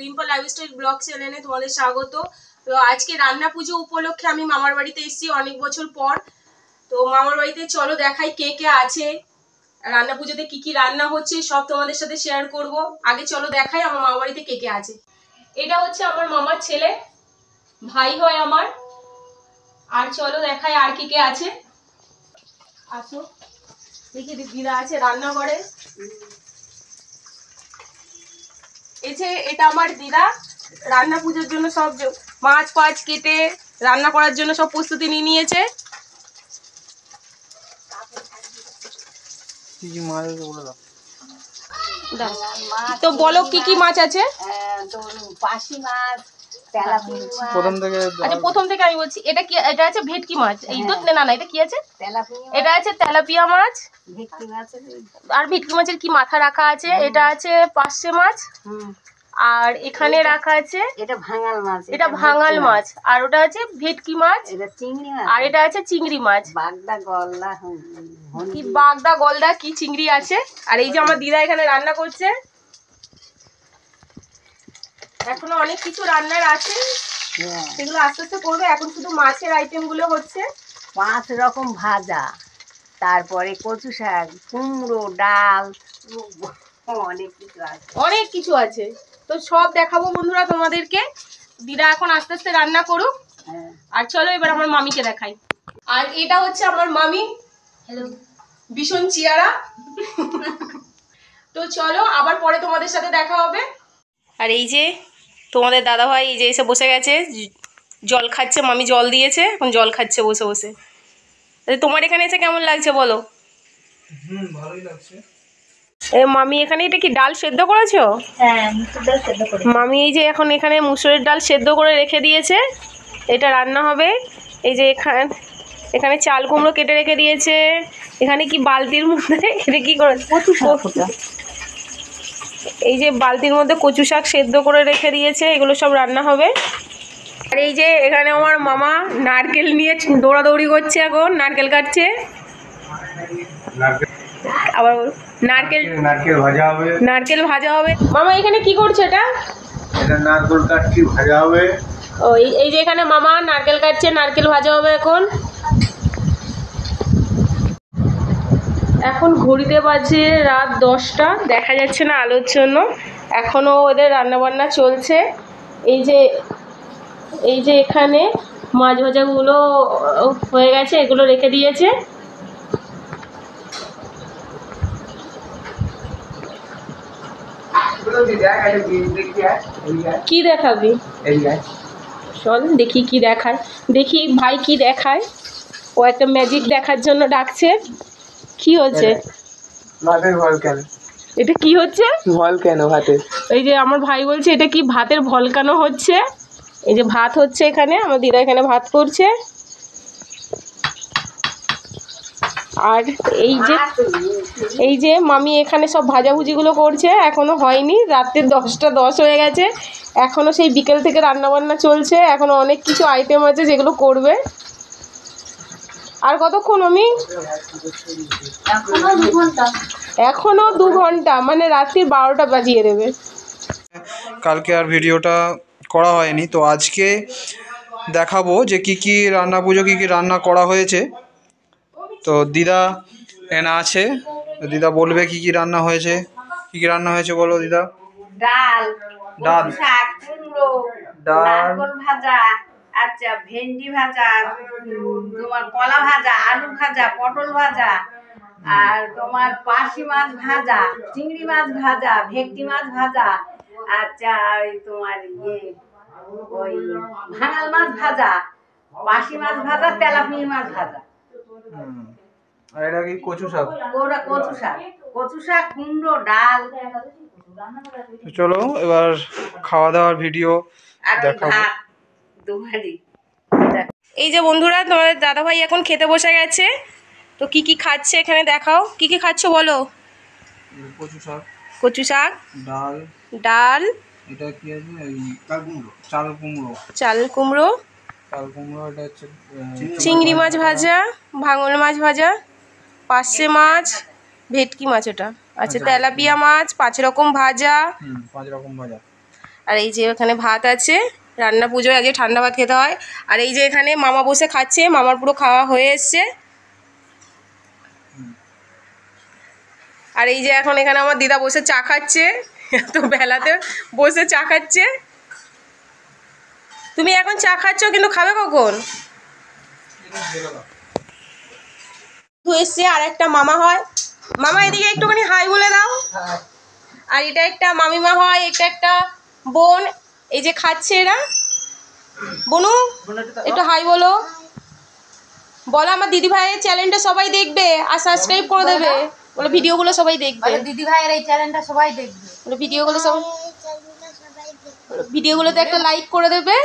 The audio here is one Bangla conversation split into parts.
রিম্পা লাইফস্টাইল ব্লগ চ্যানেলে তোমাদের স্বাগত। তো আজকে রান্না পুজো উপলক্ষে আমি মামার বাড়িতে এসেছি অনেক বছর পর। তো মামার বাড়িতে চলো দেখাই কে কে আছে, রান্না পুজোতে কি কি রান্না হচ্ছে সব তোমাদের সাথে শেয়ার করব। আগে চলো দেখাই আমার মামার বাড়িতে কে কে আছে। এটা হচ্ছে আমার মামার ছেলে, ভাই হয় আমার। আর চলো দেখাই আর কি কে আছে। আসো দেখি, দিদা আছে রান্না করে। এটা আমার দিদা রান্না পুজোর জন্য সব মাছ ফাছ কেটে রান্না করার জন্য সব প্রস্তুতি নিয়ে নিয়েছে। তো বলো কি কি মাছ আছে। পাশি মাছ, প্রথম থেকে আমি বলছি, এটা কি? এটা আছে ভেটকি মাছ। এই তো না না, এটা কি আছে? এটা আছে তেলাপিয়া মাছ। আর ভেটকি মাছের কি মাথা রাখা আছে। এটা আছে পার্শে মাছ। আর এখানে রাখা আছে এটা ভাঙাল মাছ। এটা ভাঙাল মাছ। আর ওটা আছে ভেটকি মাছ। এটা চিংড়ি মাছ। আর এটা আছে চিংড়ি মাছ। বাগদা গলদা কি বাগদা গলদা কি চিংড়ি আছে। আর এই যে আমার দিদা এখানে রান্না করছে। এখনো অনেক কিছু রান্নার আছে, সেগুলো আস্তে আস্তে করবে। এখন শুধু মাছের আইটেম গুলো হচ্ছে। 5 রকম ভাজা, তারপরে কচু শাক, কুমড়ো, ডাল, অনেক কিছু আছে। তো সব দেখাবো বন্ধুরা তোমাদেরকে। দিদা এখন আস্তে আস্তে রান্না করুক। আর চলো এবার আমার মামিকে দেখাই। আর এটা হচ্ছে আমার মামি, ভীষণ চিয়ারা। তো চলো আবার পরে তোমাদের সাথে দেখা হবে। আর এই যে তোমাদের দাদা ভাই এই যে এসে বসে গেছে, জল খাচ্ছে। মামি জল দিয়েছে, এখন জল খাচ্ছে বসে বসে। তোমার এখানে এসে কেমন লাগছে বলো? ভালোই লাগছে। মামি এখানে এটা কি ডাল সেদ্ধ করেছো? হ্যাঁ, মুসুর ডাল সেদ্ধ করেছি। মামি এই যে এখন এখানে মুসুরের ডাল সেদ্ধ করে রেখে দিয়েছে, এটা রান্না হবে। এই যে এখানে চাল কুমড়ো কেটে রেখে দিয়েছে। এখানে কি বালতির মধ্যে এটা কি করে? এই যে বালতির মধ্যে কচু শাক সেদ্ধ করে রেখে দিয়েছে, এগুলো সব রান্না হবে। আর এই যে এখানে আমার মামা নারকেল নিয়ে দৌড়াদৌড়ি করছে, এখন নারকেল কাটছে। আবার নারকেল ভাজা হবে। নারকেল ভাজা হবে। মামা এখানে কি করছে? এটা নারকেল কাটছি, ভাজা হবে। ও এই যে এখানে মামা নারকেল কাটছে, নারকেল ভাজা হবে এখন। এখন ঘড়িতে বাজে রাত 10টা, দেখা যাচ্ছে না আলোর জন্য। এখনো ওদের রান্নাবান্না চলছে। এই যে এখানে মাছ ভাজাগুলো হয়ে গেছে, এগুলো রেখে দিয়েছে। কি দেখাবি? চল দেখি কি দেখায়, দেখি ভাই কি দেখায়। ও একটা ম্যাজিক দেখার জন্য ডাকছে। কি হচ্ছে? এটা কি হচ্ছে? ভলক্যানো ভাতে। এই যে আমার ভাই বলছে এটা কি ভাতের ভলকানো হচ্ছে। এই যে ভাত হচ্ছে এখানে, আমার দিদা এখানে ভাত করছে। আর এই যে মামি এখানে সব ভাজাভুজিগুলো করছে, এখনো হয়নি। রাত্রে 10টা 10 হয়ে গেছে, এখনো সেই বিকেল থেকে রান্নাবান্না চলছে। এখনো অনেক কিছু আইটেম আছে যেগুলো করবে। আর কতক্ষণ আমি? এখনো 2 ঘন্টা, মানে রাত্রি 12টা বাজিয়ে দেবে। কালকে আর ভিডিওটা করা হয়নি, তো আজকে দেখাবো যে কি কি রান্না পুজো কি কি রান্না করা হয়েছে। তো দিদা এনা আছে, দিদা বলবে কি কি রান্না হয়েছে। কি কি রান্না হয়েছে বলো দিদা। ডাল, শাক, কুমড়ো, নারকেল ভাজা, আচ্ছা ভেন্ডি ভাজা, তোমার কলা ভাজা, আলু ভাজা, পটল ভাজা, আর তোমার পাশি মাছ ভাজা, চিংড়ি মাছ ভাজা, ভেটকি মাছ ভাজা, আচ্ছা তোমার ওই ভাঙাল মাছ ভাজা, পাশি মাছ ভাজা, তেলাপিয়া মাছ ভাজা। আর এটা কি কচু শাক? ওরা কচু শাক, কুমড়ো, ডাল। চলো এবার খাওয়া দাওয়ার ভিডিও দেখাবো। এই যে বন্ধুরা তোমাদের দাদাভাই এখন খেতে বসে গেছে। তো কি কি খাচ্ছে এখানে দেখাও, কি কি খাচ্ছ বলো। কচু শাক, ডাল, এটা কি আছে? চাল কুমড়ো, এটা হচ্ছে চিংড়ি মাছ ভাজা, ভাঙল মাছ ভাজা, পার্শে মাছ, ভেটকি মাছ ওটা, আচ্ছা তেলাপিয়া মাছ, 5 রকম ভাজা, 5 রকম ভাজা। আর এই যে এখানে ভাত আছে, রান্না পুজোয় আজকে ঠান্ডা ভাত খেতে হয়। আর এই যে এখানে মামা বসে খাচ্ছে, মামার পুরো খাওয়া হয়ে এসছে। আর এই যে এখন এখানে আমার দিদা বসে চা খাচ্ছে, এত বেলাতে বসে চা খাচ্ছে। তুমি এখন চা খাচ্ছ, কিন্তু খাবে কখন? এসছে আর একটা মামা হয়। মামা এদিকে একটুখানি হাই বলে দাও। আর এটা একটা মামিমা হয়, এটা একটা বোন। এই যে খাচ্ছে এরা। বনু একটু হাই বলো। বলো আমার দিদি ভাইয়ের চ্যানেলটা সবাই দেখবে আর সাবস্ক্রাইব করে দেবে। বলো ভিডিওগুলো সবাই দেখবে। দিদি ভাইয়ের এই চ্যানেলটা সবাই দেখবে। বলো ভিডিওগুলোতে একটা লাইক করে দেবে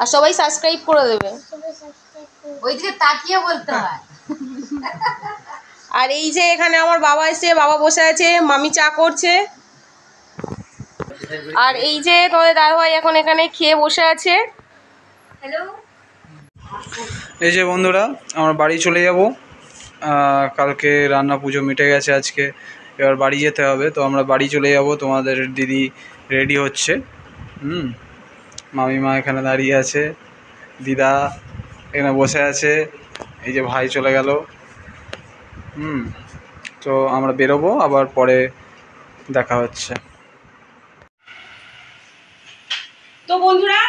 আর সবাই সাবস্ক্রাইব করে দেবে। ওইদিকে তাকিয়ে বলতে হয়। আর এই যে এখানে আমার বাবা এসে, বাবা বসে আছে, মামি চা করছে। আর এই যে তোমাদের দাদাভাই এখন এখানে খেয়ে বসে আছে। হ্যালো। এই যে বন্ধুরা, আমরা বাড়ি চলে যাব। কালকে রান্না পুজো মিটে গেছে, আজকে এবার বাড়ি যেতে হবে। তো আমরা বাড়ি চলে যাব। তোমাদের দিদি রেডি হচ্ছে। মামিমা এখানে দাঁড়িয়ে আছে, দিদা এখানে বসে আছে, এই যে ভাই চলে গেল। তো আমরা বেরোবো, আবার পরে দেখা হচ্ছে। তো বন্ধুরা,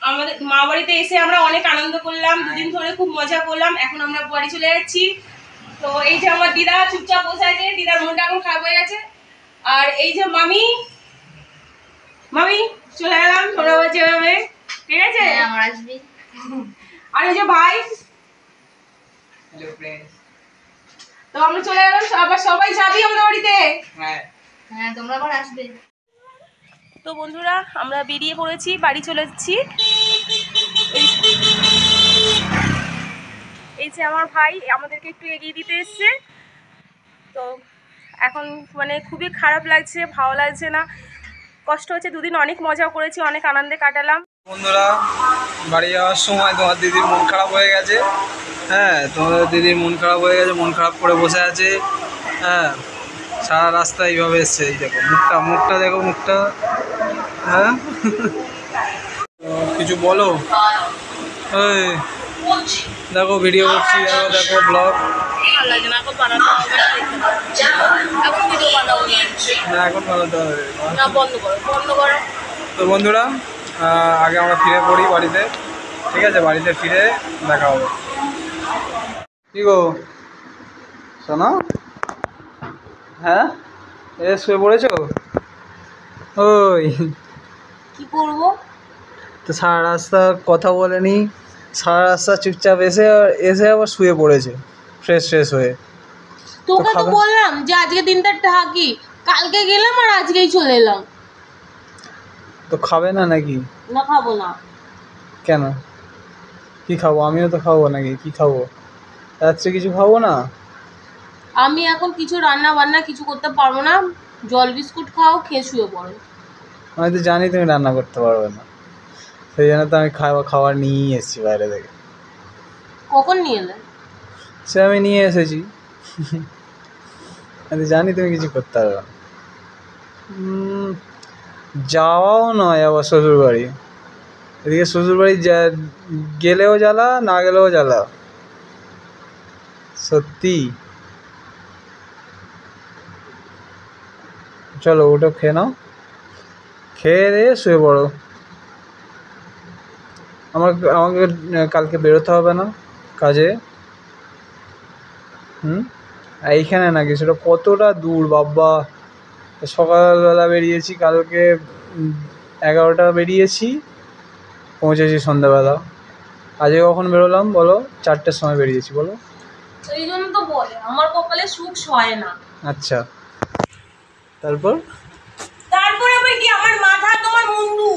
আমাদের মা বাড়িতে এসে আমরা অনেক আনন্দ করলাম, দুদিন ধরে খুব মজা করলাম। এখন আমরা বাড়ি চলে যাচ্ছি। তো এই যে আমার দিদা চুপচাপ বসে আছে, দিদার মনটা এখন খারাপ হয়ে গেছে। আর এই যে মামি চলে গেলাম, তোমরা যেভাবে, ঠিক আছে? আর এই যে ভাই, তো আমরা চলে গেলাম। আবার সবাই যাবি আমাদের বাড়িতে? হ্যাঁ, তোমরা আবার আসবে। তো বন্ধুরা, আমরা বেরিয়ে পড়েছি, বাড়ি চলে যাচ্ছি। এই যে আমার ভাই আমাদেরকে একটু এগিয়ে দিতে এসছে। তো এখন মানে খুবই খারাপ লাগছে, ভালো লাগছে না, কষ্ট হচ্ছে। দুদিন অনেক মজা করেছি, অনেক আনন্দে কাটালাম। বন্ধুরা, বাড়ি যাওয়ার সময় তোমার দিদির মন খারাপ হয়ে গেছে। হ্যাঁ, তোমাদের দিদির মন খারাপ হয়ে গেছে, মন খারাপ করে বসে আছে। হ্যাঁ, সারা রাস্তা এইভাবে এসছে। এই দেখো মুখটা দেখো, মুখটা। হ্যাঁ, কিছু বলো। ওই দেখো ভিডিও করছি, দেখো ব্লগ। না, এখন বানাতে হবে। তো বন্ধুরা, আগে আমরা ফিরে পড়ি বাড়িতে, ঠিক আছে? বাড়িতে ফিরে দেখা হবে। কি গো শোনো, হ্যাঁ শুয়ে পড়েছো? ওই কি করবো? তো সারা রাস্তা কথা বলেনি, সারা রাস্তা চুপচাপ এসে আবার শুয়ে পড়েছে ফ্রেশ হয়ে। তোকে তো বললাম যে আজকে দিনটা থাকি, কালকে গেলাম আর আজকেই চলে এলাম। তো খাবে না নাকি? না, খাবো না। কেন? কি খাবো? আমিও তো খাবো নাকি? কি খাবো? রাত্রে কিছু খাবো না? আমি এখন কিছু রান্না বান্না কিছু করতে পারবো না। জল বিস্কুট খাও, খেয়ে শুয়ে পড়ো। আমি তো জানি তুমি রান্না করতে পারবে না, সেই জন্য তো আমি খাবার নিয়েই এসেছি বাইরে থেকে। কখন নিয়ে এলে? সে আমি নিয়ে এসেছি। আমি জানি তুমি কিছু করতে পারবে না। যাওয়াও নয় আবার শ্বশুরবাড়ি, এদিকে শ্বশুরবাড়ি গেলেও জ্বালা, না গেলেও জ্বালা। সত্যি। চলো ওটা খেয়ে নাও, খেয়ে দিয়ে শুয়ে পড়ো। আমাকে কালকে বেরোতে হবে না কাজে। এইখানে নাকি, সেটা কতটা দূর বাবা। সকালবেলা বেরিয়েছি কালকে, 11টা বেরিয়েছি, পৌঁছেছি সন্ধ্যাবেলা। আজকে কখন বেরোলাম বলো? 4টের সময় বেরিয়েছি বলো। এই জন্য তো বলে আমার কপালে সুখ সয় না। আচ্ছা, তারপর আবার কি? আমার মাথা তোমার মুন্ডু।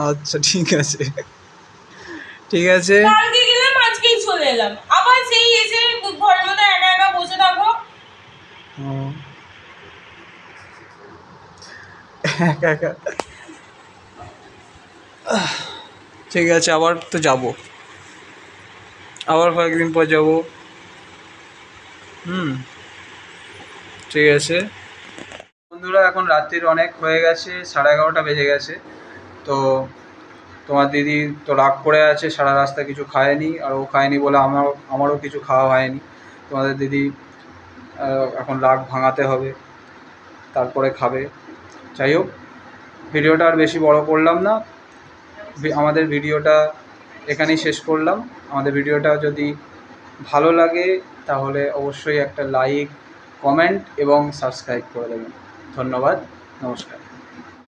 আচ্ছা ঠিক আছে, ঠিক আছে। কালকে গেলাম, আজকেই চলে এলাম, আবার সেই এসে ঘরের মধ্যে একা বসে থাকো। একা ঠিক আছে, আবার তো যাবো, আবার কয়েকদিন পর যাবো। ঠিক আছে বন্ধুরা, এখন রাত্রির অনেক হয়ে গেছে, 11:30 বেজে গেছে। তো তোমার দিদি তো রাগ করে আছে, সারা রাস্তা কিছু খায়নি, আর ও খায়নি বলে আমারও কিছু খাওয়া হয়নি। তোমাদের দিদি এখন রাগ ভাঙাতে হবে, তারপরে খাবে। যাই হোক, ভিডিওটা আর বেশি বড় করলাম না, আমাদের ভিডিওটা এখানেই শেষ করলাম। আমাদের ভিডিওটা যদি ভালো লাগে তাহলে অবশ্যই একটা লাইক, কমেন্ট এবং সাবস্ক্রাইব করে দেবেন। ধন্যবাদ, নমস্কার।